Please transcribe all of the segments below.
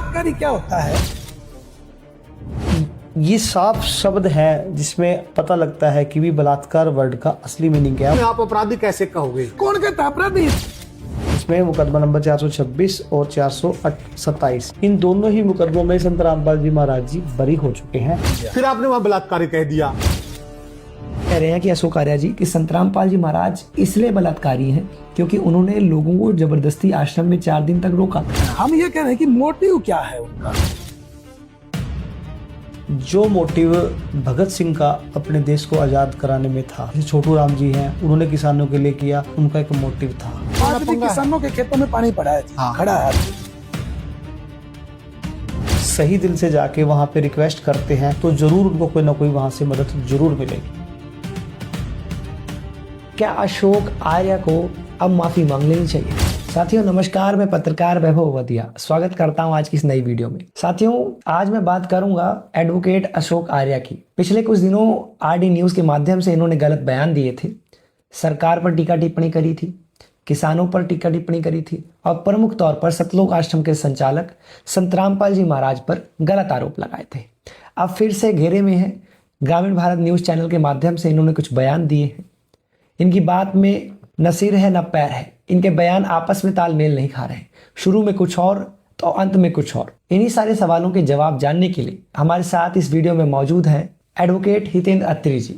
बलात्कारी क्या होता है? ये साफ शब्द है जिसमें पता लगता है कि भी बलात्कार वर्ड का असली मीनिंग क्या है। आप अपराधी कैसे कहोगे? कौन कहता है अपराधी? इसमें मुकदमा नंबर 426 और 427 इन दोनों ही मुकदमों में संत रामपाल जी महाराज जी बरी हो चुके हैं। फिर आपने वहां बलात्कारी कह दिया। कह रहे हैं कि अशोक आर्या जी कि संत रामपाल जी महाराज इसलिए बलात्कारी हैं क्योंकि उन्होंने लोगों को जबरदस्ती आश्रम में 4 दिन तक रोका। हम ये कह रहे हैं कि मोटिव क्या है उनका? जो मोटिव भगत सिंह का अपने देश को आजाद कराने में था, जैसे छोटू राम जी हैं, उन्होंने किसानों के लिए किया, उनका एक मोटिव था। आज भी किसानों के खेतों में पानी पड़ा है, खड़ा है। सही दिल से जाके वहां पे रिक्वेस्ट करते हैं तो जरूर उनको कोई ना कोई वहां से मदद जरूर मिलेगी। क्या अशोक आर्या को अब माफी मांग लेनी चाहिए? साथियों नमस्कार, मैं पत्रकार वैभव वदिया स्वागत करता हूं आज की इस नई वीडियो में। साथियों आज मैं बात करूंगा एडवोकेट अशोक आर्या की। पिछले कुछ दिनों आरडी न्यूज के माध्यम से इन्होंने गलत बयान दिए थे, सरकार पर टीका टिप्पणी करी थी, किसानों पर टीका टिप्पणी करी थी और प्रमुख तौर पर सतलोक आश्रम के संचालक संत रामपाल जी महाराज पर गलत आरोप लगाए थे। अब फिर से घेरे में है। ग्रामीण भारत न्यूज चैनल के माध्यम से इन्होंने कुछ बयान दिए हैं। इनकी बात में न सिर है न पैर है, इनके बयान आपस में तालमेल नहीं खा रहे। शुरू में कुछ और तो अंत में कुछ और। इन्हीं सारे सवालों के जवाब जानने के लिए हमारे साथ इस वीडियो में मौजूद हैं एडवोकेट हितेंद्र अत्री जी।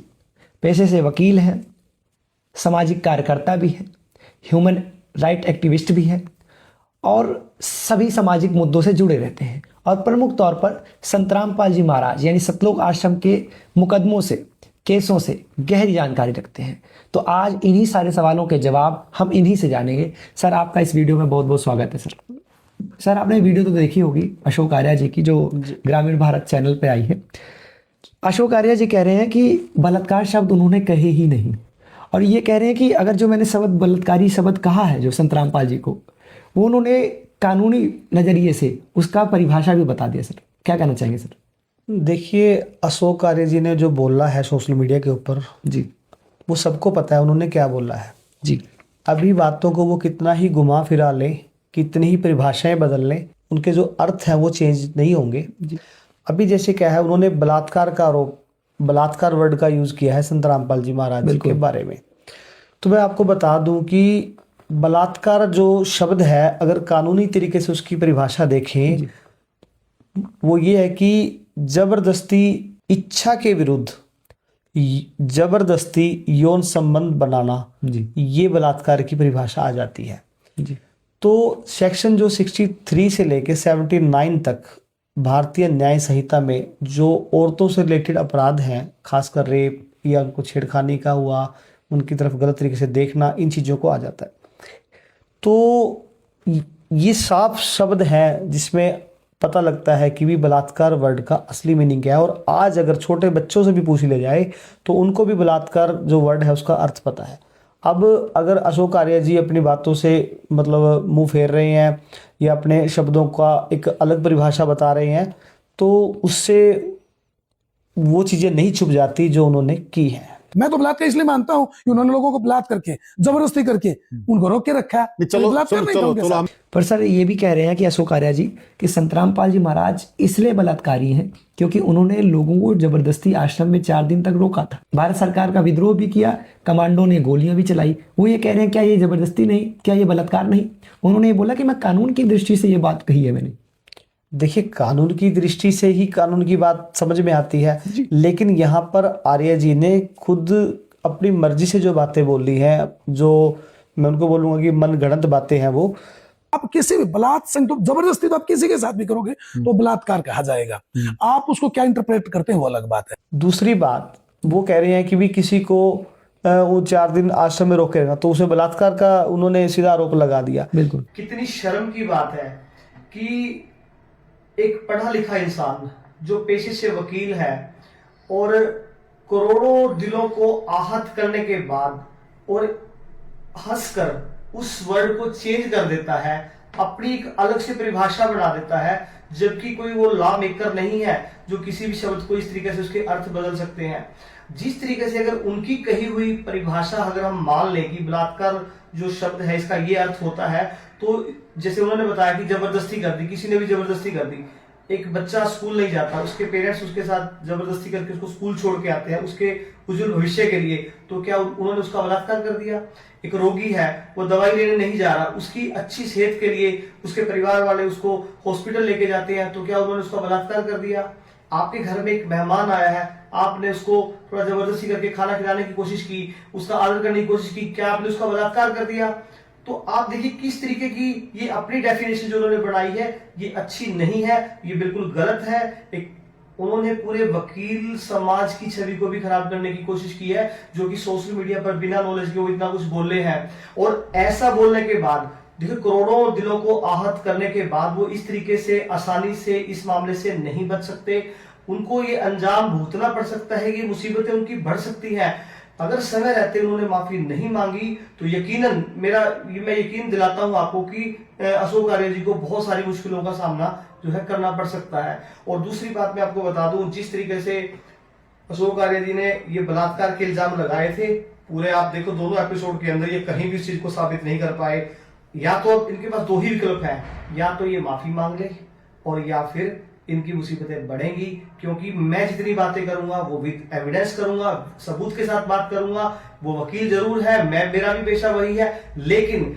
पेशे से वकील हैं, सामाजिक कार्यकर्ता भी हैं, ह्यूमन राइट एक्टिविस्ट भी हैं और सभी सामाजिक मुद्दों से जुड़े रहते हैं और प्रमुख तौर पर संत रामपाल जी महाराज यानी सतलोक आश्रम के मुकदमों से, केसों से गहरी जानकारी रखते हैं। तो आज इन्हीं सारे सवालों के जवाब हम इन्हीं से जानेंगे। सर आपका इस वीडियो में बहुत बहुत स्वागत है। सर आपने वीडियो तो देखी होगी अशोक आर्या जी की, जो ग्रामीण भारत चैनल पे आई है। अशोक आर्या जी कह रहे हैं कि बलात्कार शब्द उन्होंने कहे ही नहीं और ये कह रहे हैं कि अगर जो मैंने शब्द बलात्कारी शब्द कहा है जो संत रामपाल जी को, वो उन्होंने कानूनी नजरिए से उसका परिभाषा भी बता दिया। सर क्या कहना चाहेंगे? सर देखिए, अशोक आर्य जी ने जो बोला है सोशल मीडिया के ऊपर जी, वो सबको पता है उन्होंने क्या बोला है जी। अभी बातों को वो कितना ही घुमा फिरा लें, कितनी ही परिभाषाएं बदल लें, उनके जो अर्थ हैं वो चेंज नहीं होंगे जी। अभी जैसे क्या है, उन्होंने बलात्कार का आरोप, बलात्कार वर्ड का यूज किया है संत रामपाल जी महाराज जी के बारे में। तो मैं आपको बता दूं कि बलात्कार जो शब्द है, अगर कानूनी तरीके से उसकी परिभाषा देखें, वो ये है कि जबरदस्ती इच्छा के विरुद्ध जबरदस्ती यौन संबंध बनाना, ये बलात्कार की परिभाषा आ जाती है जी। तो सेक्शन जो 63 से लेके 79 तक भारतीय न्याय संहिता में जो औरतों से रिलेटेड अपराध हैं, खासकर रेप या उनको छेड़खानी का हुआ, उनकी तरफ गलत तरीके से देखना, इन चीज़ों को आ जाता है। तो ये साफ शब्द है जिसमें पता लगता है कि भी बलात्कार वर्ड का असली मीनिंग क्या है। और आज अगर छोटे बच्चों से भी पूछ लिया जाए तो उनको भी बलात्कार जो वर्ड है उसका अर्थ पता है। अब अगर अशोक आर्या जी अपनी बातों से मतलब मुंह फेर रहे हैं या अपने शब्दों का एक अलग परिभाषा बता रहे हैं, तो उससे वो चीज़ें नहीं छुप जाती जो उन्होंने की है। मैं तो बलात्कार इसलिए मानता हूं कि उन्होंने लोगों को बलात्कार करके, जबरदस्ती करके उनको रोक के रखा है। चलो पर सर ये भी कह रहे हैं कि अशोक आर्या जी कि संत रामपाल जी महाराज इसलिए बलात्कारी हैं क्योंकि उन्होंने लोगों को जबरदस्ती आश्रम में 4 दिन तक रोका था। भारत सरकार का विद्रोह भी किया, कमांडो ने गोलियां भी चलाई। वो ये कह रहे हैं क्या ये जबरदस्ती नहीं, क्या ये बलात्कार नहीं? उन्होंने ये बोला कि मैं कानून की दृष्टि से ये बात कही है मैंने। देखिए, कानून की दृष्टि से ही कानून की बात समझ में आती है, लेकिन यहाँ पर आर्या जी ने खुद अपनी मर्जी से जो बातें बोली हैं, जो मैं उनको बोलूंगा कि मनगढ़ंत बातें हैं, वो आप किसी भी जबरदस्ती तो आप किसी के साथ भी करोगे तो बलात्कार कहा जाएगा। आप उसको क्या इंटरप्रेट करते हैं वो अलग बात है। दूसरी बात, वो कह रहे हैं कि भी किसी को वो 4 दिन आश्रम में रोकेगा तो उसे बलात्कार का उन्होंने सीधा आरोप लगा दिया। बिल्कुल। कितनी शर्म की बात है कि एक पढ़ा लिखा इंसान जो पेशे से वकील है और करोड़ों दिलों को आहत करने के बाद और हंसकर उस वर्ड को चेंज कर देता है, अपनी एक अलग से परिभाषा बना देता है, जबकि कोई वो लॉ मेकर नहीं है जो किसी भी शब्द को इस तरीके से उसके अर्थ बदल सकते हैं। जिस तरीके से अगर उनकी कही हुई परिभाषा अगर हम मान लें कि बलात्कार जो शब्द है इसका ये अर्थ होता है, तो जैसे उन्होंने बताया कि जबरदस्ती कर दी, किसी ने भी जबरदस्ती कर दी, एक बच्चा स्कूल नहीं जाता, उसके पेरेंट्स उसके साथ जबरदस्ती करके उसको स्कूल छोड़ के आते हैं उसके उज्जवल भविष्य के लिए, तो क्या उन्होंने उसका बलात्कार कर दिया? एक रोगी है, वो दवाई लेने नहीं जा रहा, उसकी अच्छी सेहत के लिए उसके परिवार वाले उसको हॉस्पिटल लेके जाते हैं, तो क्या उन्होंने उसका बलात्कार कर दिया? आपके घर में एक मेहमान आया है, आपने उसको थोड़ा जबरदस्ती करके खाना खिलाने की कोशिश की, उसका आदर करने की कोशिश की, क्या आपने उसका बलात्कार कर दिया? तो आप देखिए किस तरीके की ये अपनी डेफिनेशन जो उन्होंने बनाई है, ये अच्छी नहीं है, ये बिल्कुल गलत है। एक उन्होंने पूरे वकील समाज की छवि को भी खराब करने की कोशिश की है, जो कि सोशल मीडिया पर बिना नॉलेज के वो इतना कुछ बोल रहे हैं। और ऐसा बोलने के बाद देखिए, करोड़ों दिलों को आहत करने के बाद वो इस तरीके से आसानी से इस मामले से नहीं बच सकते। उनको ये अंजाम भुगतना पड़ सकता है, ये मुसीबतें उनकी बढ़ सकती हैं। अगर समय रहते उन्होंने माफी नहीं मांगी तो यकीनन मैं यकीन दिलाता हूं आपको कि अशोक आर्य जी को बहुत सारी मुश्किलों का सामना जो है करना पड़ सकता है। और दूसरी बात मैं आपको बता दूं, जिस तरीके से अशोक आर्य जी ने ये बलात्कार के इल्जाम लगाए थे, पूरे आप देखो दोनों एपिसोड के अंदर ये कहीं भी इस चीज को साबित नहीं कर पाए। या तो अब इनके पास दो ही विकल्प है, या तो ये माफी मांग ले और या फिर इनकी मुसीबतें बढ़ेंगी। क्योंकि मैं जितनी बातें करूंगा वो विद एविडेंस करूंगा, सबूत के साथ बात करूंगा। वो वकील जरूर है, मेरा भी पेशा वही है, लेकिन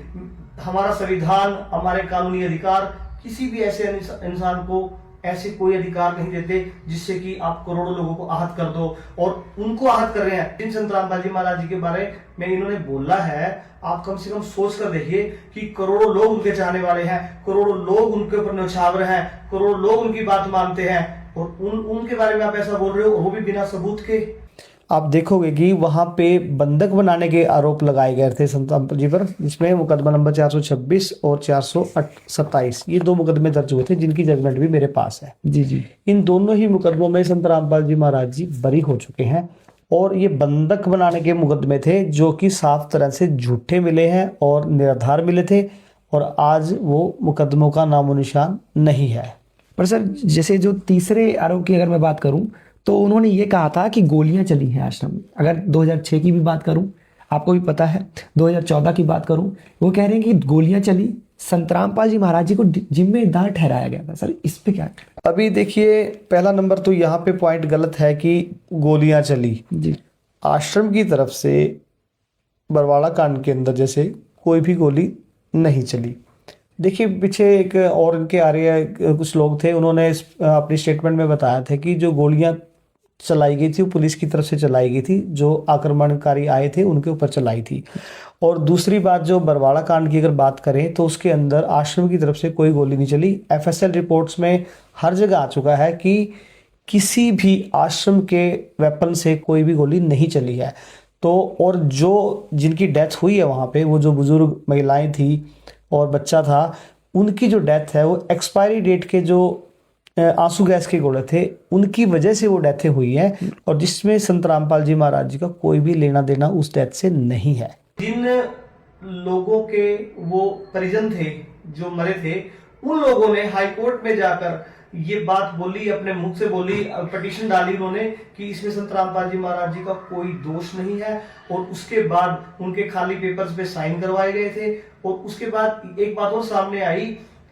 हमारा संविधान, हमारे कानूनी अधिकार किसी भी ऐसे इंसान को ऐसे कोई अधिकार नहीं देते जिससे कि आप करोड़ों लोगों को आहत कर दो। और उनको आहत कर रहे हैं। जिन संतराम बाजी महाराज जी के बारे में इन्होंने बोला है, आप कम से कम सोच कर देखिए कि करोड़ों लोग उनके चाहने वाले हैं, करोड़ों लोग उनके ऊपर न्यौछावर हैं, करोड़ों लोग उनकी बात मानते हैं, और उनके बारे में आप ऐसा बोल रहे हो, वो भी बिना सबूत के। आप देखोगे कि वहां पे बंधक बनाने के आरोप लगाए गए थे संतराम जी पर, जिसमें मुकदमा नंबर 426 और 427 ये दो मुकदमे दर्ज हुए थे, जिनकी जजमेंट भी मेरे पास है। जी जी। इन दोनों ही मुकदमों में संतराम जी महाराज जी बरी हो चुके हैं, और ये बंधक बनाने के मुकदमे थे जो कि साफ तरह से झूठे मिले हैं और निराधार मिले थे, और आज वो मुकदमों का नामो निशान नहीं है। पर सर, जैसे जो तीसरे आरोप की अगर मैं बात करूं, तो उन्होंने ये कहा था कि गोलियां चली हैं आश्रम में। अगर 2006 की भी बात करूं, आपको भी पता है, 2014 की बात करूं, वो कह रहे हैं कि गोलियां चली, संतराम जी महाराज जी को जिम्मेदार ठहराया गया था। सर, इस पे क्या? अभी देखिए, पहला नंबर तो यहाँ पे पॉइंट गलत है कि गोलियां चली। जी, आश्रम की तरफ से बरवाड़ा कांड के अंदर जैसे कोई भी गोली नहीं चली। देखिए, पीछे एक और इनके आर्य कुछ लोग थे, उन्होंने अपनी स्टेटमेंट में बताया था कि जो गोलियां चलाई गई थी वो पुलिस की तरफ से चलाई गई थी, जो आक्रमणकारी आए थे उनके ऊपर चलाई थी। और दूसरी बात, जो बरवाड़ा कांड की अगर बात करें तो उसके अंदर आश्रम की तरफ से कोई गोली नहीं चली। FSL रिपोर्ट्स में हर जगह आ चुका है कि किसी भी आश्रम के वेपन से कोई भी गोली नहीं चली है। तो और जो जिनकी डेथ हुई है वहाँ पे, वो जो बुजुर्ग महिलाएं थी और बच्चा था, उनकी जो डेथ है वो एक्सपायरी डेट के जो आंसू गैस के गोले थे, उनकी वजह से वो डेथें हुई हैं, और जिसमें संत रामपाल जी महाराज जी का कोई भी लेना देना उस डेथ से नहीं है। जिन लोगों के वो परिजन थे जो मरे थे, उन लोगों ने हाई कोर्ट में जाकर ये बात बोली, अपने मुख से बोली, पिटीशन डाली उन्होंने कि इसमें संत रामपाल जी महाराज जी का कोई दोष नहीं है। और उसके बाद उनके खाली पेपर्स पे साइन करवाए गए थे। और उसके बाद एक बात और सामने आई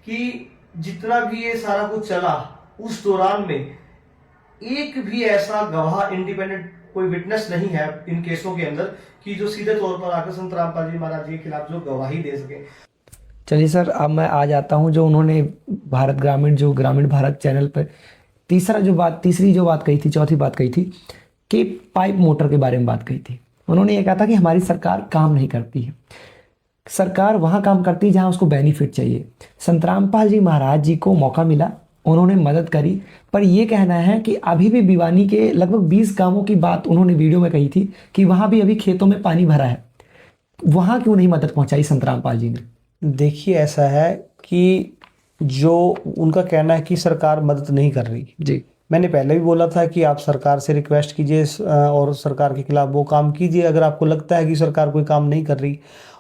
कि जितना भी ये सारा कुछ चला, उस दौरान में एक भी ऐसा गवाह, इंडिपेंडेंट कोई विटनेस नहीं है इन केसों के अंदर कि जो सीधे तौर पर आकर संत रामपाल जी महाराज जी के खिलाफ जो गवाही दे सके। चलिए सर, अब मैं आ जाता हूं जो उन्होंने भारत ग्रामीण, जो ग्रामीण भारत चैनल पर तीसरी जो बात कही थी, चौथी बात कही थी कि पाइप मोटर के बारे में बात कही थी। उन्होंने ये कहा था कि हमारी सरकार काम नहीं करती है, सरकार वहां काम करती है जहां उसको बेनिफिट चाहिए। संत रामपाल जी महाराज जी को मौका मिला, उन्होंने मदद करी, पर यह कहना है कि अभी भी भिवानी के लगभग 20 गांवों की बात उन्होंने वीडियो में कही थी कि वहां भी अभी खेतों में पानी भरा है, वहां क्यों नहीं मदद पहुंचाई संत रामपाल जी ने? देखिए, ऐसा है कि जो उनका कहना है कि सरकार मदद नहीं कर रही जी, मैंने पहले भी बोला था कि आप सरकार से रिक्वेस्ट कीजिए और सरकार के खिलाफ वो काम कीजिए अगर आपको लगता है कि सरकार कोई काम नहीं कर रही।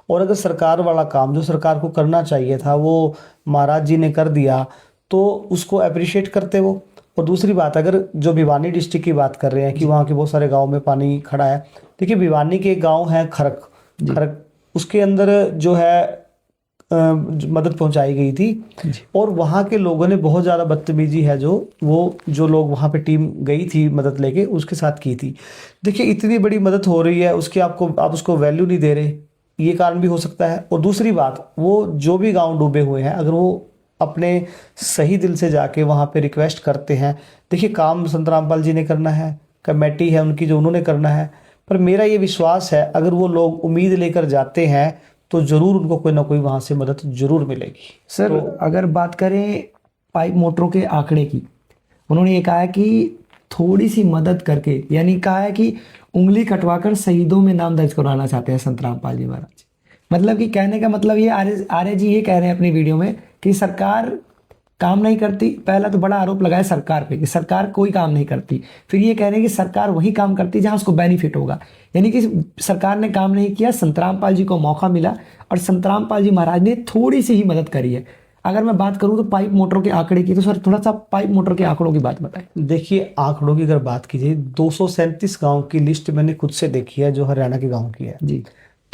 और अगर सरकार वाला काम जो सरकार को करना चाहिए था वो महाराज जी ने कर दिया तो उसको अप्रिशिएट करते वो। और दूसरी बात, अगर जो भिवानी डिस्ट्रिक्ट की बात कर रहे हैं कि वहाँ के बहुत सारे गाँव में पानी खड़ा है, देखिए भिवानी के गाँव है खरक, उसके अंदर जो है मदद पहुंचाई गई थी और वहाँ के लोगों ने बहुत ज़्यादा बदतमीजी है जो लोग वहाँ पे टीम गई थी मदद लेके उसके साथ की थी। देखिए इतनी बड़ी मदद हो रही है उसकी आप उसको वैल्यू नहीं दे रहे, ये कारण भी हो सकता है। और दूसरी बात, वो जो भी गाँव डूबे हुए हैं अगर वो अपने सही दिल से जाके वहाँ पे रिक्वेस्ट करते हैं, देखिए काम संत रामपाल जी ने करना है, कमेटी है उनकी जो उन्होंने करना है, पर मेरा ये विश्वास है अगर वो लोग उम्मीद लेकर जाते हैं तो ज़रूर उनको कोई ना कोई वहाँ से मदद ज़रूर मिलेगी। सर अगर बात करें पाइप मोटरों के आंकड़े की, उन्होंने ये कहा है कि थोड़ी सी मदद करके, यानी कहा है कि उंगली कटवाकर शहीदों में नाम दर्ज करवाना चाहते हैं संत रामपाल जी महाराज। मतलब कि कहने का मतलब ये आर्य जी ये कह रहे हैं अपनी वीडियो में कि सरकार काम नहीं करती। पहला तो बड़ा आरोप लगाया सरकार पे कि सरकार कोई काम नहीं करती, फिर ये कह रहे हैं कि सरकार वही काम करती जहां उसको बेनिफिट होगा, यानी कि सरकार ने काम नहीं किया, संत रामपाल जी को मौका मिला और संत रामपाल जी महाराज ने थोड़ी सी ही मदद करी है। अगर मैं बात करूं तो पाइप मोटरों के आंकड़े की, तो सर थोड़ा सा पाइप मोटर के आंकड़ों की बात बताएं। देखिए आंकड़ों की अगर बात की जाए 237 गाँव की लिस्ट मैंने खुद से देखी है जो हरियाणा के गाँव की है जी।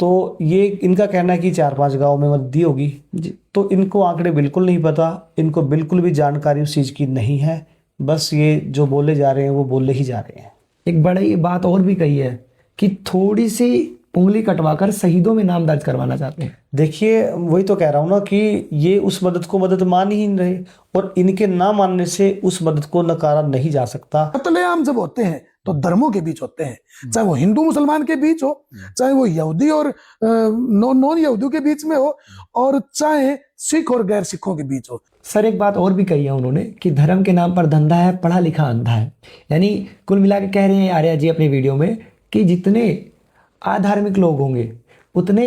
तो ये इनका कहना है कि 4-5 गाँव में मदद दी होगी जी। तो इनको आंकड़े बिल्कुल नहीं पता, इनको बिल्कुल भी जानकारी उस चीज़ की नहीं है, बस ये जो बोले जा रहे हैं वो बोले ही जा रहे हैं। एक बड़ी बात और भी कही है कि थोड़ी सी उंगली कटवाकर शहीदों में नाम दर्ज करवाना चाहते हैं। देखिए वही तो कह रहा हूँ ना कि ये उस मदद को मदद मान ही नहीं रहे और इनके ना मानने से उस मदद को नकारा नहीं जा सकता। कत्लेआम जब होते हैं तो धर्मों के बीच होते हैं, चाहे वो हिंदू मुसलमान के बीच हो, चाहे वो यहूदी और नॉन यहूदियों के बीच में हो, और चाहे सिख और गैर सिखों के बीच हो। सर एक बात और भी कही है उन्होंने कि धर्म के नाम पर धंधा है, पढ़ा लिखा अंधा है। यानी कुल मिला के कह रहे हैं आर्या जी अपनी वीडियो में कि जितने अधार्मिक लोग होंगे उतने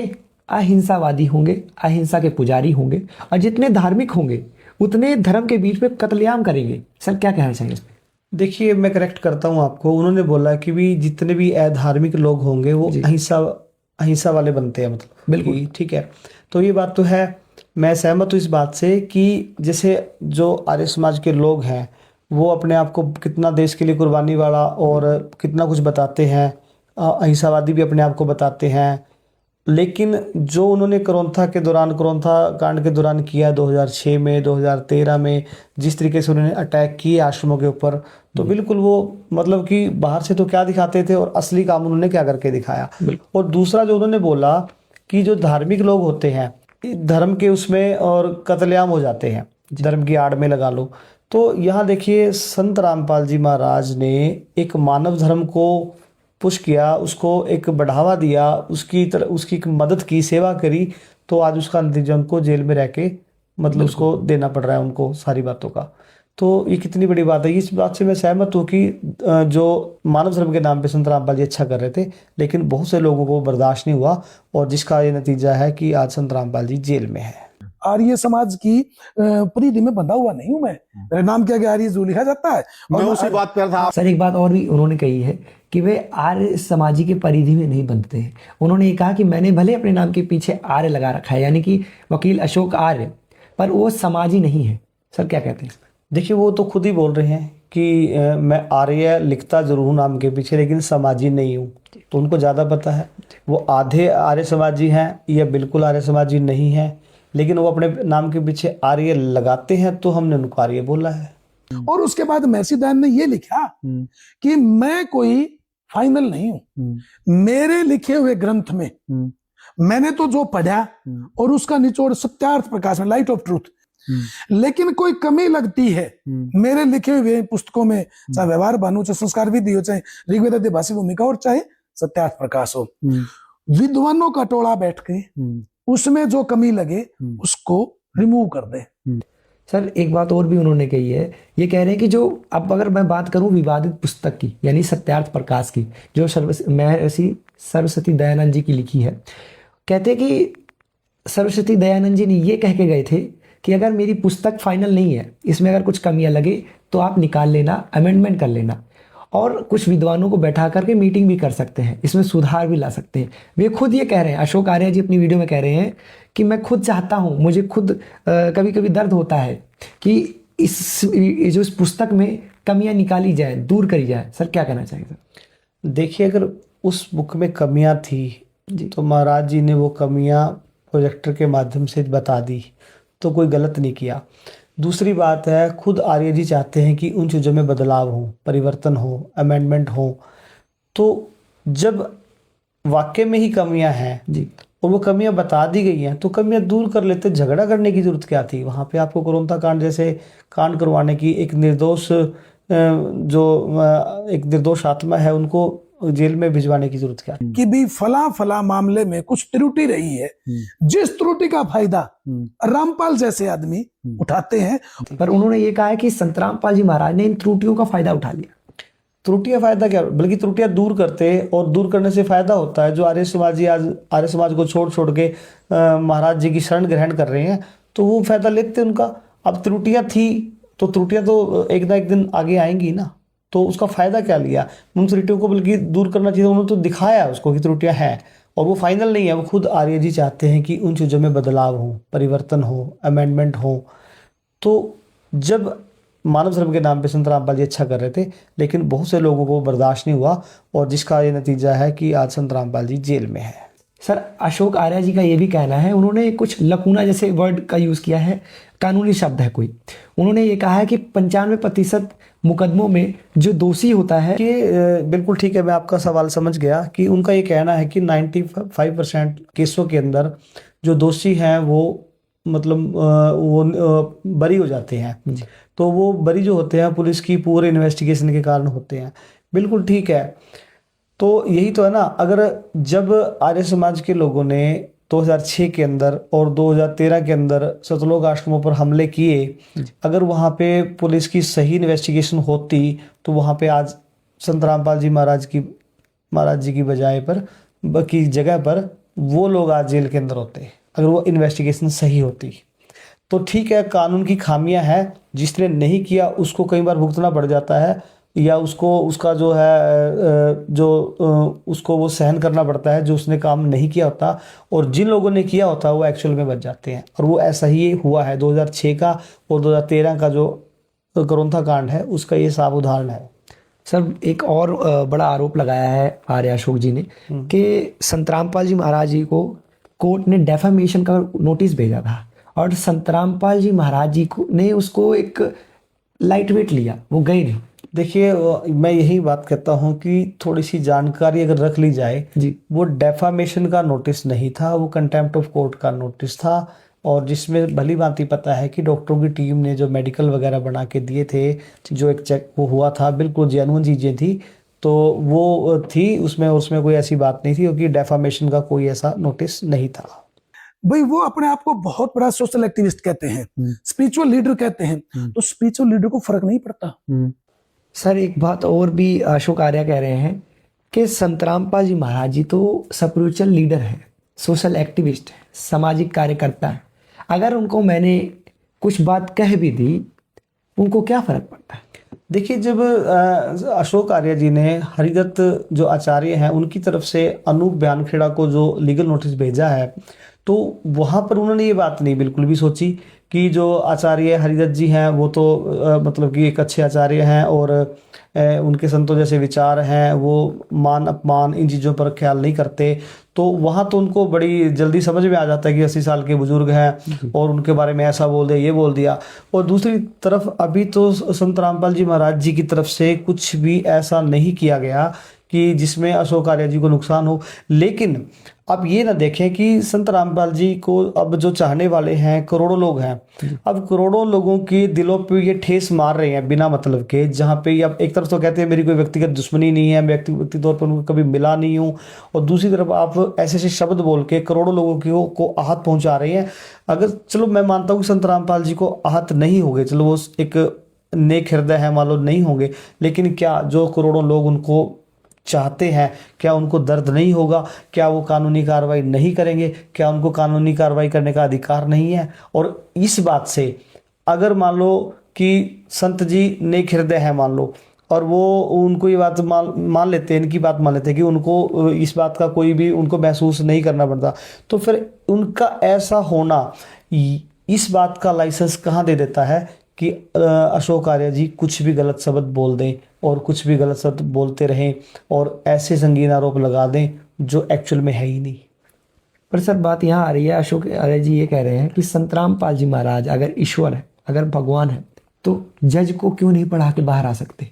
अहिंसावादी होंगे, अहिंसा के पुजारी होंगे, और जितने धार्मिक होंगे उतने धर्म के बीच में कत्लेआम करेंगे। सर क्या कहना चाहिए इसमें? देखिए मैं करेक्ट करता हूँ आपको, उन्होंने बोला कि भी जितने भी अधार्मिक लोग होंगे वो अहिंसा वाले बनते हैं, मतलब बिल्कुल ठीक है। तो ये बात तो है, मैं सहमत हूँ इस बात से कि जैसे जो आर्य समाज के लोग हैं वो अपने आप को कितना देश के लिए कुर्बानी वाला और कितना कुछ बताते हैं, अहिंसावादी भी अपने आप को बताते हैं, लेकिन जो उन्होंने कोरोना कांड के दौरान किया 2006 में 2013 में जिस तरीके से उन्होंने अटैक किए आश्रमों के ऊपर, तो बिल्कुल वो मतलब कि बाहर से तो क्या दिखाते थे और असली काम उन्होंने क्या करके दिखाया। और दूसरा जो उन्होंने बोला कि जो धार्मिक लोग होते हैं धर्म के उसमें और कत्लेआम हो जाते हैं, धर्म की आड़ में लगा लो, तो यहाँ देखिए संत रामपाल जी महाराज ने एक मानव धर्म को पुश किया, उसको एक बढ़ावा दिया, उसकी एक मदद की, सेवा करी, तो आज उसका नतीजा उनको जेल में रह के मतलब उसको देना पड़ रहा है उनको सारी बातों का। तो ये कितनी बड़ी बात है। इस बात से मैं सहमत हूँ कि जो मानव धर्म के नाम पे संत रामपाल जी अच्छा कर रहे थे, लेकिन बहुत से लोगों को बर्दाश्त नहीं हुआ और जिसका ये नतीजा है कि आज संत रामपाल जी जेल में है। आर्य समाज की परिधि में बंधा हुआ नहीं हूं मैं, मेरे नाम के आगे आर्य जो लिखा जाता है। मैं उसी बात पर था। सर एक बात और भी उन्होंने कही है कि वे आर्य समाजी के परिधि में नहीं बनते हैं। उन्होंने ये कहा कि मैंने भले अपने नाम के पीछे आर्य लगा रखा है, यानी कि वकील अशोक आर्य, पर वो समाजी नहीं है। सर क्या कहते हैं? देखिए वो तो खुद ही बोल रहे हैं कि मैं आर्य लिखता जरूर हूँ नाम के पीछे लेकिन समाजी नहीं हूँ, तो उनको ज़्यादा पता है। वो आधे आर्य समाजी हैं या बिल्कुल आर्य समाजी नहीं है, लेकिन वो अपने नाम के पीछे आर्य लगाते हैं तो हमने उनको आर्य बोला है। और उसके बाद महर्षि दयानंद ने ये लिखा कि मैं कोई फाइनल नहीं हूं, मेरे लिखे हुए ग्रंथ में मैंने तो जो पढ़ा और उसका निचोड़ सत्यार्थ प्रकाश में, लाइट ऑफ ट्रूथ, लेकिन कोई कमी लगती है मेरे लिखे हुए पुस्तकों में, चाहे व्यवहार भानु, चाहे संस्कार विधि हो, चाहे ऋग्वेद आदिभाषी भूमिका और चाहे सत्यार्थ प्रकाश हो, विद्वानों का टोला बैठ के उसमें जो कमी लगे उसको रिमूव कर दे। सर एक बात और भी उन्होंने कही है, ये कह रहे हैं कि जो अब अगर मैं बात करूं विवादित पुस्तक की, यानी सत्यार्थ प्रकाश की, जो महर्षि सरस्वती दयानंद जी की लिखी है, कहते हैं कि सरस्वती दयानंद जी ने ये कह के गए थे कि अगर मेरी पुस्तक फाइनल नहीं है, इसमें अगर कुछ कमियां लगे तो आप निकाल लेना, अमेंडमेंट कर लेना, और कुछ विद्वानों को बैठा करके मीटिंग भी कर सकते हैं, इसमें सुधार भी ला सकते हैं। वे खुद ये कह रहे हैं, अशोक आर्य जी अपनी वीडियो में कह रहे हैं कि मैं खुद चाहता हूं, मुझे खुद कभी कभी दर्द होता है कि इस पुस्तक में कमियां निकाली जाए, दूर करी जाए। सर क्या कहना चाहिए? सर देखिए अगर उस बुक में कमियां थी तो महाराज जी ने वो कमियां प्रोजेक्टर के माध्यम से बता दी तो कोई गलत नहीं किया। दूसरी बात है, खुद आर्य जी चाहते हैं कि उन चीज़ों में बदलाव हो, परिवर्तन हो, अमेंडमेंट हो। तो जब वाकई में ही कमियां हैं जी और वो कमियां बता दी गई हैं तो कमियां दूर कर लेते, झगड़ा करने की जरूरत क्या थी? वहाँ पे आपको कोरोना कांड जैसे कांड करवाने की, एक निर्दोष एक निर्दोष आत्मा है उनको जेल में भिजवाने की जरूरत क्या थी? कि भी फला फला मामले में कुछ त्रुटि रही है, जिस त्रुटि का फायदा रामपाल जैसे आदमी उठाते हैं। पर उन्होंने ये कहा है कि संत रामपाल जी महाराज ने इन त्रुटियों का फायदा उठा लिया। त्रुटियां फायदा क्या, बल्कि त्रुटियां दूर करते और दूर करने से फायदा होता है। जो आर्य समाजी आज आर्य समाज को छोड़ छोड़ के महाराज जी की शरण ग्रहण कर रहे हैं तो वो फायदा लेते उनका। अब त्रुटियां थी तो त्रुटियां तो एक ना एक दिन आगे आएंगी ना, तो उसका फायदा क्या लिया? उन त्रुटियों को बल्कि दूर करना चाहिए। उन्होंने तो दिखाया उसको कि त्रुटियां हैं और वो फाइनल नहीं है। वो खुद आर्य जी चाहते हैं कि उन चीज़ों में बदलाव हो, परिवर्तन हो, अमेंडमेंट हो। तो जब मानव धर्म के नाम पे संत रामपाल जी अच्छा कर रहे थे, लेकिन बहुत से लोगों को बर्दाश्त नहीं हुआ और जिसका ये नतीजा है कि आज संत रामपाल जी जेल में है। सर अशोक आर्य जी का ये भी कहना है, उन्होंने कुछ लकूना जैसे वर्ड का यूज़ किया है, कानूनी शब्द है कोई। उन्होंने ये कहा है कि 95% मुकदमों में जो दोषी होता है कि बिल्कुल ठीक है, मैं आपका सवाल समझ गया कि उनका ये कहना है कि 95% केसों के अंदर जो दोषी हैं वो मतलब वो बरी हो जाते हैं। तो वो बरी जो होते हैं पुलिस की पूरे इन्वेस्टिगेशन के कारण होते हैं। बिल्कुल ठीक है, तो यही तो है ना। अगर जब आर्य समाज के लोगों ने 2006 के अंदर और 2013 के अंदर सतलोक आश्रमों पर हमले किए, अगर वहाँ पे पुलिस की सही इन्वेस्टिगेशन होती तो वहाँ पे आज संत रामपाल जी महाराज जी की बजाय पर की जगह पर वो लोग आज जेल के अंदर होते, अगर वो इन्वेस्टिगेशन सही होती। तो ठीक है, कानून की खामियां हैं, जिसने नहीं किया उसको कई बार भुगतना पड़ जाता है, या उसको उसका जो है उसको वो सहन करना पड़ता है जो उसने काम नहीं किया होता, और जिन लोगों ने किया होता है वो एक्चुअल में बच जाते हैं। और वो ऐसा ही हुआ है 2006 का और 2013 का जो कोरोना कांड है उसका ये साफ उदाहरण है। सर एक और बड़ा आरोप लगाया है आर्य अशोक जी ने कि संत रामपाल जी महाराज जी को कोर्ट ने डेफामेशन का नोटिस भेजा था और संत रामपाल जी महाराज जी को ने उसको एक लाइट वेट लिया, वो गए नहीं। देखिए, मैं यही बात कहता हूँ कि थोड़ी सी जानकारी अगर रख ली जाए जी, वो डेफामेशन का नोटिस नहीं था, वो कंटेम्प्ट ऑफ कोर्ट का नोटिस था। और जिसमें भली भांति पता है कि डॉक्टरों की टीम ने जो मेडिकल वगैरह बना के दिए थे, जो एक चेक वो हुआ था, बिल्कुल जेन्युइन चीज़ें थी, तो वो थी उसमें कोई ऐसी बात नहीं थी, क्योंकि डेफामेशन का कोई ऐसा नोटिस नहीं था। भाई वो अपने आप को बहुत बड़ा सोशल एक्टिविस्ट कहते हैं, स्पिरिचुअल लीडर कहते हैं, तो स्पिरिचुअल लीडर को फर्क नहीं पड़ता। सर एक बात और भी अशोक आर्य कह रहे हैं कि संत रामपाल जी महाराज जी तो स्पिरिचुअल लीडर हैं, सोशल एक्टिविस्ट हैं, सामाजिक कार्यकर्ता हैं। अगर उनको मैंने कुछ बात कह भी दी, उनको क्या फर्क पड़ता है? देखिए, जब अशोक आर्य जी ने हरिदत्त जो आचार्य हैं उनकी तरफ से अनूप बयानखेड़ा को जो लीगल नोटिस भेजा है, तो वहाँ पर उन्होंने ये बात नहीं बिल्कुल भी सोची कि जो आचार्य हरिदत्त जी हैं वो तो मतलब कि एक अच्छे आचार्य हैं और उनके संतों जैसे विचार हैं, वो मान अपमान इन चीज़ों पर ख्याल नहीं करते। तो वहाँ तो उनको बड़ी जल्दी समझ में आ जाता है कि 80 साल के बुजुर्ग हैं और उनके बारे में ऐसा बोल दिया, ये बोल दिया। और दूसरी तरफ अभी तो संत रामपाल जी महाराज जी की तरफ से कुछ भी ऐसा नहीं किया गया कि जिसमें अशोक आर्य जी को नुकसान हो। लेकिन अब ये ना देखें कि संत रामपाल जी को अब जो चाहने वाले हैं करोड़ों लोग हैं, अब करोड़ों लोगों की दिलों पे ये ठेस मार रहे हैं बिना मतलब के, जहाँ पे अब एक तरफ तो कहते हैं मेरी कोई व्यक्तिगत दुश्मनी नहीं है, मैं व्यक्तिगत तौर पर उनको कभी मिला नहीं हूँ, और दूसरी तरफ आप ऐसे ऐसे शब्द बोल के करोड़ों लोगों को आहत पहुंचा रहे हैं। अगर चलो मैं मानता हूँ कि संत रामपाल जी को आहत नहीं हो गए, चलो वो एक नेक हृदय है, मान लो नहीं होंगे, लेकिन क्या जो करोड़ों लोग उनको चाहते हैं, क्या उनको दर्द नहीं होगा? क्या वो कानूनी कार्रवाई नहीं करेंगे? क्या उनको कानूनी कार्रवाई करने का अधिकार नहीं है? और इस बात से अगर मान लो कि संत जी नेक हृदय है मान लो, और वो उनको ये बात मान लेते हैं, इनकी बात मान लेते हैं कि उनको इस बात का कोई भी उनको महसूस नहीं करना पड़ता, तो फिर उनका ऐसा होना इस बात का लाइसेंस कहाँ दे देता है कि अशोक आर्य जी कुछ भी गलत शब्द बोल दें और कुछ भी गलत शब्द बोलते रहें और ऐसे संगीन आरोप लगा दें जो एक्चुअल में है ही नहीं। पर सर बात यहाँ आ रही है, अशोक आर्य जी ये कह रहे हैं कि संत रामपाल जी महाराज अगर ईश्वर है, अगर भगवान है, तो जज को क्यों नहीं पढ़ा के बाहर आ सकते?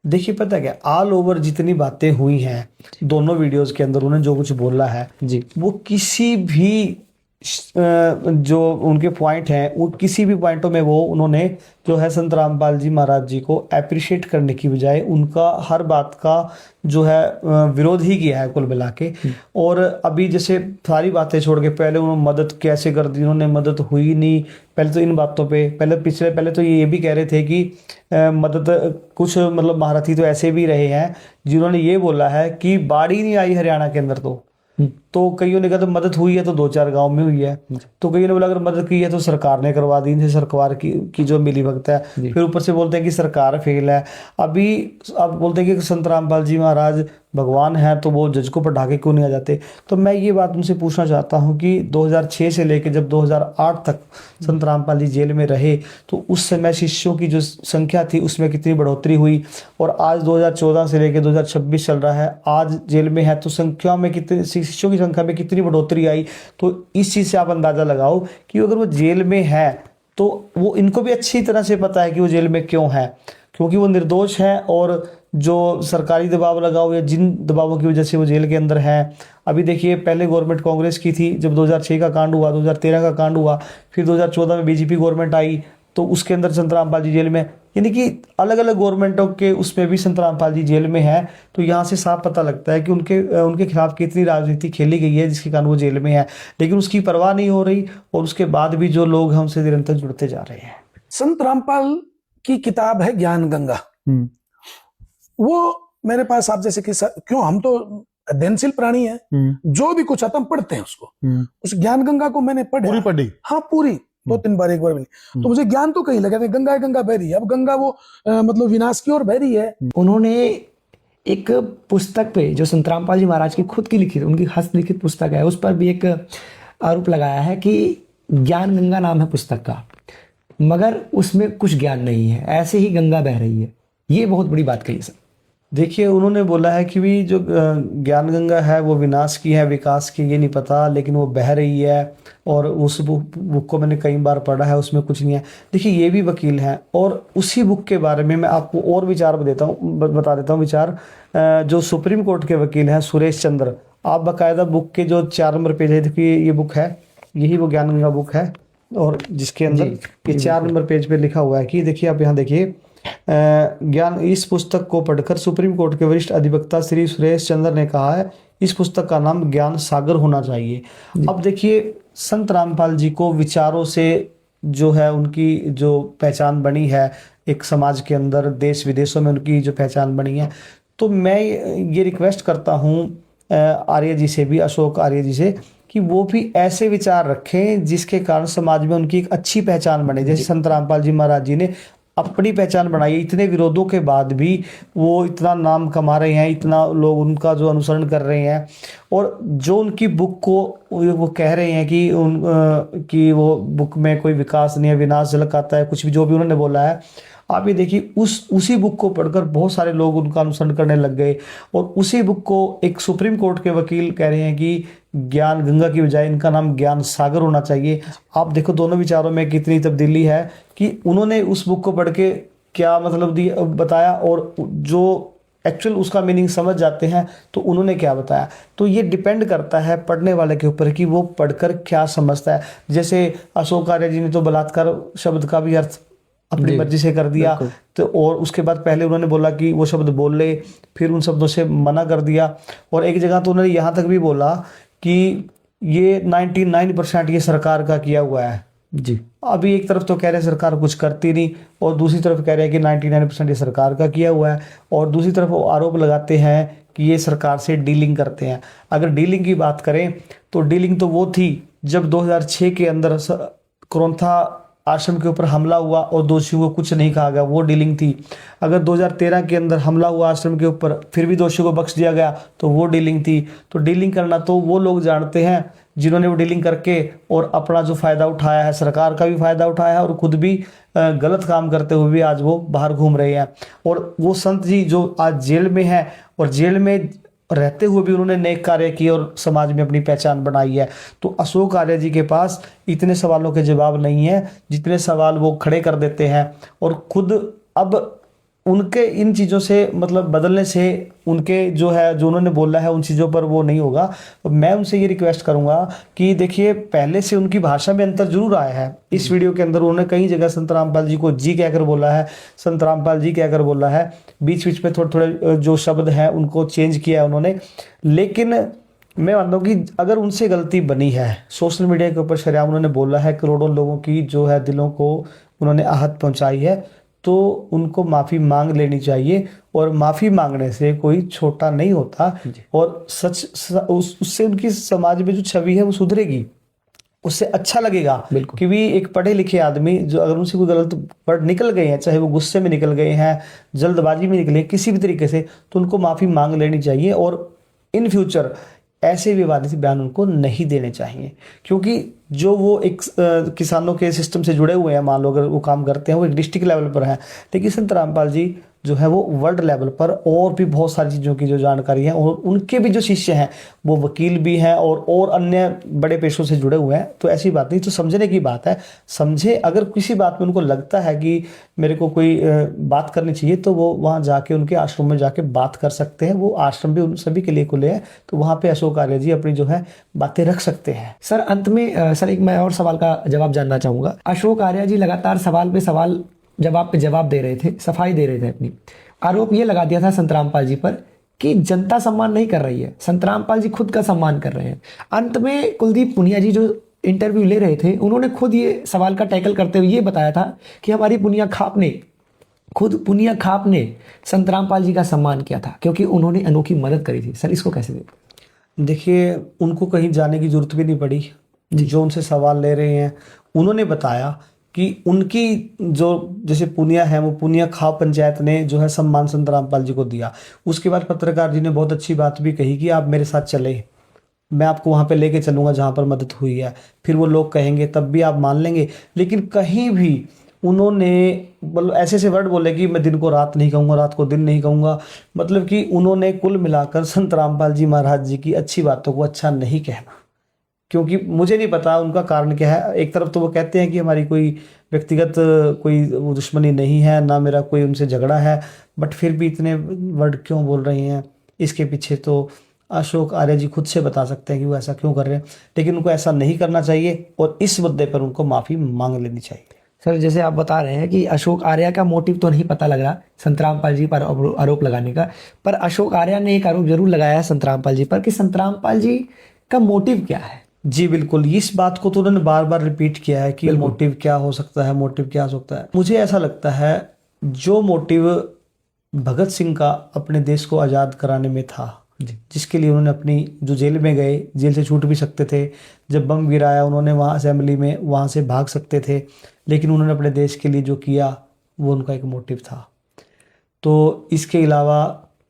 देखिए पता क्या, ऑल ओवर जितनी बातें हुई हैं दोनों वीडियोस के अंदर, उन्होंने जो कुछ बोला है जी, वो किसी भी जो उनके पॉइंट हैं वो किसी भी पॉइंटों में वो उन्होंने जो है संत रामपाल जी महाराज जी को अप्रिशिएट करने की बजाय उनका हर बात का जो है विरोध ही किया है कुल मिला के। और अभी जैसे सारी बातें छोड़ के पहले उन्होंने मदद कैसे कर दी, उन्होंने मदद हुई नहीं, पहले तो इन बातों पे पहले तो ये भी कह रहे थे कि मदद कुछ मतलब महारथी तो ऐसे भी रहे हैं जिन्होंने ये बोला है कि बाढ़ ही नहीं आई हरियाणा के अंदर, तो कईयों ने कहा तो मदद हुई है तो 2-4 गांव में हुई है, तो कईयों ने बोला अगर मदद की है तो सरकार ने करवा दी, इनसे सरकार की जो मिली भगत है। फिर ऊपर से बोलते हैं कि सरकार फेल है। अभी अब बोलते हैं कि संत रामपाल जी महाराज भगवान है तो वो जज को पढ़ा के क्यों नहीं आ जाते। तो मैं ये बात उनसे पूछना चाहता हूँ कि 2006 से लेकर जब 2008 तक संत रामपाल जी जेल में रहे तो उस समय शिष्यों की जो संख्या थी उसमें कितनी बढ़ोतरी हुई, और आज 2014 से लेकर 2026 चल रहा है, आज जेल में है तो संख्या में कितनी, शिष्यों की संख्या में कितनी बढ़ोतरी आई। तो इस चीज़ से आप अंदाज़ा लगाओ कि अगर वो जेल में है तो वो इनको भी अच्छी तरह से पता है कि वो जेल में क्यों है, क्योंकि वो निर्दोष है और जो सरकारी दबाव लगाओ या जिन दबावों की वजह से वो जेल के अंदर है। अभी देखिए पहले गवर्नमेंट कांग्रेस की थी, जब 2006 का कांड हुआ, 2013 का कांड हुआ, फिर 2014 में बीजेपी गवर्नमेंट आई तो उसके अंदर संत रामपाल जी जेल में, यानी कि अलग अलग गवर्नमेंटों के उसमें भी संत रामपाल जी जेल में है। तो यहाँ से साफ पता लगता है कि उनके खिलाफ कितनी राजनीति खेली गई है जिसके कारण वो जेल में है, लेकिन उसकी परवाह नहीं हो रही और उसके बाद भी जो लोग हैं उनसे निरंतर जुड़ते जा रहे हैं। संत रामपाल की किताब है ज्ञान गंगा, वो मेरे पास आप जैसे कि क्यों, हम तो अध्ययनशील प्राणी हैं, जो भी कुछ आता हम पढ़ते हैं उसको। उस ज्ञान गंगा को मैंने पूरी पढ़ी? हाँ पूरी, 2-3 बार, एक बार भी नहीं। तो मुझे ज्ञान तो कहीं लगा था, गंगा गंगा बह रही है, अब गंगा वो मतलब विनाश की ओर बह रही है। उन्होंने एक पुस्तक पे जो संत रामपाल जी महाराज की खुद की लिखित, उनकी हस्तलिखित पुस्तक है, उस पर भी एक आरोप लगाया है कि ज्ञान गंगा नाम है पुस्तक का, मगर उसमें कुछ ज्ञान नहीं है, ऐसे ही गंगा बह रही है। ये बहुत बड़ी बात कही सर। देखिए उन्होंने बोला है कि भी जो ज्ञान गंगा है वो विनाश की है, विकास की ये नहीं पता, लेकिन वो बह रही है और उस बुक को मैंने कई बार पढ़ा है, उसमें कुछ नहीं है। देखिए ये भी वकील हैं और उसी बुक के बारे में मैं आपको और विचार बता देता हूँ विचार जो सुप्रीम कोर्ट के वकील हैं सुरेश चंद्र, आप बाकायदा बुक के जो 4 नंबर पेज है, देखिए ये बुक है, यही वो ज्ञान गंगा बुक है, और जिसके अंदर ये 4 नंबर पेज पे लिखा हुआ है कि देखिए आप यहाँ देखिए, ज्ञान, इस पुस्तक को पढ़कर सुप्रीम कोर्ट के वरिष्ठ अधिवक्ता श्री सुरेश चंद्र ने कहा है इस पुस्तक का नाम ज्ञान सागर होना चाहिए। अब देखिए संत रामपाल जी को विचारों से जो है उनकी जो पहचान बनी है एक समाज के अंदर, देश विदेशों में उनकी जो पहचान बनी है, तो मैं ये रिक्वेस्ट करता हूँ आर्य जी से भी, अशोक आर्य जी से, कि वो भी ऐसे विचार रखें जिसके कारण समाज में उनकी एक अच्छी पहचान बने। जैसे संत रामपाल जी महाराज जी ने अपनी पहचान बनाई, इतने विरोधों के बाद भी वो इतना नाम कमा रहे हैं, इतना लोग उनका जो अनुसरण कर रहे हैं, और जो उनकी बुक को वो कह रहे हैं कि वो बुक में कोई विकास नहीं है, विनाश झलक आता है, कुछ भी जो भी उन्होंने बोला है। आप ये देखिए उसी बुक को पढ़कर बहुत सारे लोग उनका अनुसरण करने लग गए, और उसी बुक को एक सुप्रीम कोर्ट के वकील कह रहे हैं कि ज्ञान गंगा की बजाय इनका नाम ज्ञान सागर होना चाहिए। आप देखो दोनों विचारों में कितनी तब्दीली है कि उन्होंने उस बुक को पढ़ के क्या मतलब बताया, और जो एक्चुअल उसका मीनिंग समझ जाते हैं तो उन्होंने क्या बताया। तो ये डिपेंड करता है पढ़ने वाले के ऊपर कि वो पढ़कर क्या समझता है। जैसे अशोक आर्य जी ने तो बलात्कार शब्द का भी अर्थ अपनी मर्जी से कर दिया, तो और उसके बाद पहले उन्होंने बोला कि वो शब्द बोल ले, फिर उन शब्दों से मना कर दिया, और एक जगह तो उन्होंने यहाँ तक भी बोला कि ये 99% ये सरकार का किया हुआ है जी। अभी एक तरफ तो कह रहे हैं सरकार कुछ करती नहीं, और दूसरी तरफ कह रहे हैं कि 99% ये सरकार का किया हुआ है, और दूसरी तरफ वो आरोप लगाते हैं कि ये सरकार से डीलिंग करते हैं। अगर डीलिंग की बात करें तो डीलिंग तो वो थी जब 2006 के अंदर क्रोंथा आश्रम के ऊपर हमला हुआ और दोषियों को कुछ नहीं कहा गया, वो डीलिंग थी। अगर 2013 के अंदर हमला हुआ आश्रम के ऊपर फिर भी दोषियों को बख्श दिया गया तो वो डीलिंग थी। तो डीलिंग करना तो वो लोग जानते हैं जिन्होंने वो डीलिंग करके और अपना जो फायदा उठाया है, सरकार का भी फायदा उठाया है, और खुद भी गलत काम करते हुए भी आज वो बाहर घूम रहे हैं। और वो संत जी जो आज जेल में है, और जेल में रहते हुए भी उन्होंने नेक कार्य किए और समाज में अपनी पहचान बनाई है। तो अशोक आर्य जी के पास इतने सवालों के जवाब नहीं है जितने सवाल वो खड़े कर देते हैं, और खुद अब उनके इन चीज़ों से मतलब बदलने से उनके जो उन्होंने बोला है उन चीज़ों पर वो नहीं होगा। तो मैं उनसे ये रिक्वेस्ट करूंगा कि देखिए, पहले से उनकी भाषा में अंतर जरूर आया है। इस वीडियो के अंदर उन्होंने कई जगह संत रामपाल जी को जी कहकर बोला है, संत रामपाल जी कहकर बोला है, बीच बीच में थोड़े थोड़े जो शब्द हैं उनको चेंज किया है उन्होंने। लेकिन मैं मानता हूँ कि अगर उनसे गलती बनी है, सोशल मीडिया के ऊपर शरेआम उन्होंने बोला है, करोड़ों लोगों की दिलों को उन्होंने आहत पहुंचाई है, तो उनको माफ़ी मांग लेनी चाहिए। और माफ़ी मांगने से कोई छोटा नहीं होता, और उससे उनकी समाज में जो छवि है वो सुधरेगी, उससे अच्छा लगेगा कि भी एक पढ़े लिखे आदमी जो अगर उनसे कोई गलत वर्ड निकल गए हैं, चाहे वो गुस्से में निकल गए हैं, जल्दबाजी में निकले, किसी भी तरीके से, तो उनको माफ़ी मांग लेनी चाहिए। और इन फ्यूचर ऐसे विवादित बयान उनको नहीं देने चाहिए, क्योंकि जो वो एक किसानों के सिस्टम से जुड़े हुए हैं, मान लो अगर वो काम करते हैं, वो एक डिस्ट्रिक्ट लेवल पर है, लेकिन संत रामपाल जी जो है वो वर्ल्ड लेवल पर और भी बहुत सारी चीज़ों की जो जानकारी है, और उनके भी जो शिष्य हैं वो वकील भी हैं और अन्य बड़े पेशों से जुड़े हुए हैं। तो ऐसी बात नहीं, तो समझने की बात है। समझे, अगर किसी बात में उनको लगता है कि मेरे को कोई बात करनी चाहिए, तो वो वहाँ जाके उनके आश्रम में जाके बात कर सकते हैं। वो आश्रम भी उन सभी के लिए खुले हैं, तो वहाँ पे अशोक आर्य जी अपनी जो है बातें रख सकते हैं। सर अंत में सर एक मैं और सवाल का जवाब जानना चाहूँगा। अशोक आर्य जी लगातार सवाल पे सवाल जवाब पे जवाब दे रहे थे, सफाई दे रहे थे अपनी। आरोप ये लगा दिया था संत रामपाल जी पर कि जनता सम्मान नहीं कर रही है, संत रामपाल जी खुद का सम्मान कर रहे हैं। अंत में कुलदीप पुनिया जी जो इंटरव्यू ले रहे थे, उन्होंने खुद ये सवाल का टैकल करते हुए ये बताया था कि हमारी पुनिया खाप ने संत रामपाल जी का सम्मान किया था, क्योंकि उन्होंने अनोखी मदद करी थी। सर इसको कैसे देखते? देखिए, उनको कहीं जाने की जरूरत भी नहीं पड़ी। जो उनसे सवाल ले रहे हैं उन्होंने बताया कि उनकी जो जैसे पुनिया है, वो पुनिया खाप पंचायत ने जो है सम्मान संत रामपाल जी को दिया। उसके बाद पत्रकार जी ने बहुत अच्छी बात भी कही कि आप मेरे साथ चले, मैं आपको वहाँ पे लेके चलूँगा जहाँ पर मदद हुई है। फिर वो लोग कहेंगे तब भी आप मान लेंगे। लेकिन कहीं भी उन्होंने मतलब ऐसे ऐसे वर्ड बोले कि मैं दिन को रात नहीं कहूँगा, रात को दिन नहीं कहूँगा। मतलब कि उन्होंने कुल मिलाकर संत रामपाल जी महाराज जी की अच्छी बातों को अच्छा नहीं कहना, क्योंकि मुझे नहीं पता उनका कारण क्या है। एक तरफ तो वो कहते हैं कि हमारी कोई व्यक्तिगत कोई दुश्मनी नहीं है, ना मेरा कोई उनसे झगड़ा है, बट फिर भी इतने वर्ड क्यों बोल रहे हैं, इसके पीछे तो अशोक आर्य जी खुद से बता सकते हैं कि वो ऐसा क्यों कर रहे हैं। लेकिन उनको ऐसा नहीं करना चाहिए, और इस मुद्दे पर उनको माफ़ी मांग लेनी चाहिए। सर जैसे आप बता रहे हैं कि अशोक आर्य का मोटिव तो नहीं पता लग रहा संत रामपाल जी पर आरोप लगाने का, पर अशोक आर्य ने एक आरोप जरूर लगाया है संत रामपाल जी पर कि संत रामपाल जी का मोटिव क्या है। जी बिल्कुल, इस बात को तो उन्होंने बार बार रिपीट किया है कि मोटिव क्या हो सकता है, मोटिव क्या हो सकता है। मुझे ऐसा लगता है जो मोटिव भगत सिंह का अपने देश को आज़ाद कराने में था, जिसके लिए उन्होंने अपनी जो जेल में गए, जेल से छूट भी सकते थे, जब बम गिराया उन्होंने वहाँ असेंबली में, वहाँ से भाग सकते थे, लेकिन उन्होंने अपने देश के लिए जो किया वो उनका एक मोटिव था। तो इसके अलावा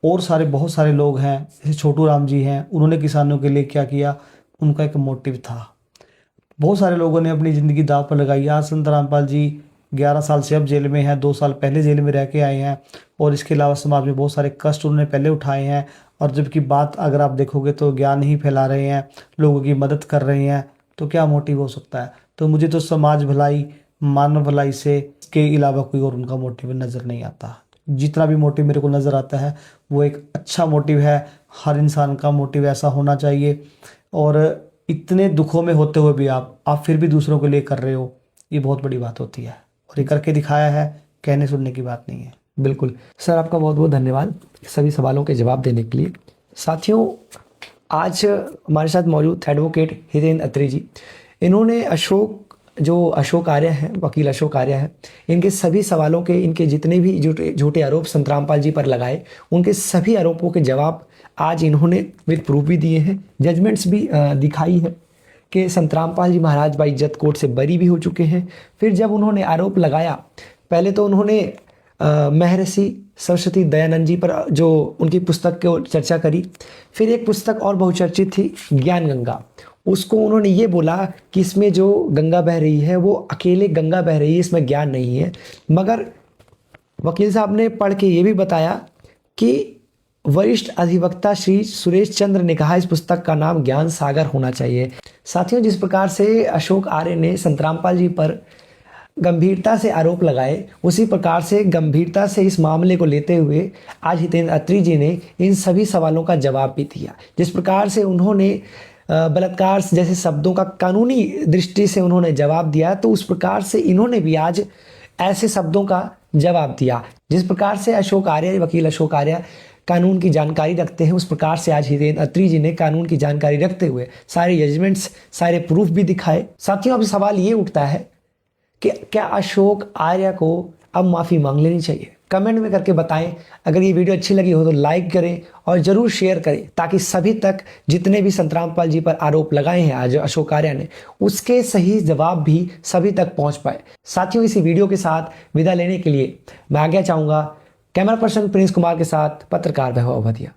और बहुत सारे लोग हैं, जैसे छोटू राम जी हैं, उन्होंने किसानों के लिए क्या किया, उनका एक मोटिव था। बहुत सारे लोगों ने अपनी ज़िंदगी दांव पर लगाई। आज संत रामपाल जी 11 साल से अब जेल में हैं, 2 साल पहले जेल में रह के आए हैं, और इसके अलावा समाज में बहुत सारे कष्ट उन्होंने पहले उठाए हैं। और जबकि बात अगर आप देखोगे तो ज्ञान ही फैला रहे हैं, लोगों की मदद कर रहे हैं, तो क्या मोटिव हो सकता है। तो मुझे तो समाज भलाई, मानव भलाई से के अलावा कोई और उनका मोटिव नज़र नहीं आता। जितना भी मोटिव मेरे को नज़र आता है वो एक अच्छा मोटिव है। हर इंसान का मोटिव ऐसा होना चाहिए, और इतने दुखों में होते हुए भी आप फिर भी दूसरों के लिए कर रहे हो, ये बहुत बड़ी बात होती है। और ये करके दिखाया है, कहने सुनने की बात नहीं है। बिल्कुल सर, आपका बहुत बहुत धन्यवाद सभी सवालों के जवाब देने के लिए। साथियों, आज हमारे साथ मौजूद एडवोकेट हितेंद्र अत्री जी, इन्होंने अशोक आर्य हैं, वकील अशोक आर्य हैं, इनके सभी सवालों के, इनके जितने भी झूठे आरोप संत रामपाल जी पर लगाए, उनके सभी आरोपों के जवाब आज इन्होंने विद प्रूफ भी दिए हैं, जजमेंट्स भी दिखाई है कि संत रामपाल जी महाराज बाइज्जत कोर्ट से बरी भी हो चुके हैं। फिर जब उन्होंने आरोप लगाया, पहले तो उन्होंने महर्षि सरस्वती दयानंद जी पर जो उनकी पुस्तक की चर्चा करी, फिर एक पुस्तक और बहुचर्चित थी ज्ञान गंगा, उसको उन्होंने ये बोला कि इसमें जो गंगा बह रही है वो अकेले गंगा बह रही है, इसमें ज्ञान नहीं है। मगर वकील साहब ने पढ़ के ये भी बताया कि वरिष्ठ अधिवक्ता श्री सुरेश चंद्र ने कहा इस पुस्तक का नाम ज्ञान सागर होना चाहिए। साथियों, जिस प्रकार से अशोक आर्य ने संत रामपाल जी पर गंभीरता से आरोप लगाए, उसी प्रकार से गंभीरता से इस मामले को लेते हुए आज हितेंद्र अत्री जी ने इन सभी सवालों का जवाब भी दिया। जिस प्रकार से उन्होंने बलात्कार जैसे शब्दों का कानूनी दृष्टि से उन्होंने जवाब दिया, तो उस प्रकार से इन्होंने भी आज ऐसे शब्दों का जवाब दिया। जिस प्रकार से अशोक आर्य, वकील अशोक आर्य कानून की जानकारी रखते हैं, उस प्रकार से आज हितेंद्र अत्री जी ने कानून की जानकारी रखते हुए सारे जजमेंट्स, सारे प्रूफ भी दिखाए। साथियों, अब सवाल ये उठता है कि क्या अशोक आर्य को अब माफ़ी मांग लेनी चाहिए? कमेंट में करके बताएं। अगर ये वीडियो अच्छी लगी हो तो लाइक करें और ज़रूर शेयर करें, ताकि सभी तक जितने भी संत रामपाल जी पर आरोप लगाए हैं आज अशोक आर्य ने, उसके सही जवाब भी सभी तक पहुंच पाए। साथियों, इसी वीडियो के साथ विदा लेने के लिए मैं आज्ञा चाहूँगा। कैमरा पर्सन प्रिंस कुमार के साथ पत्रकार वैभव अवधिया।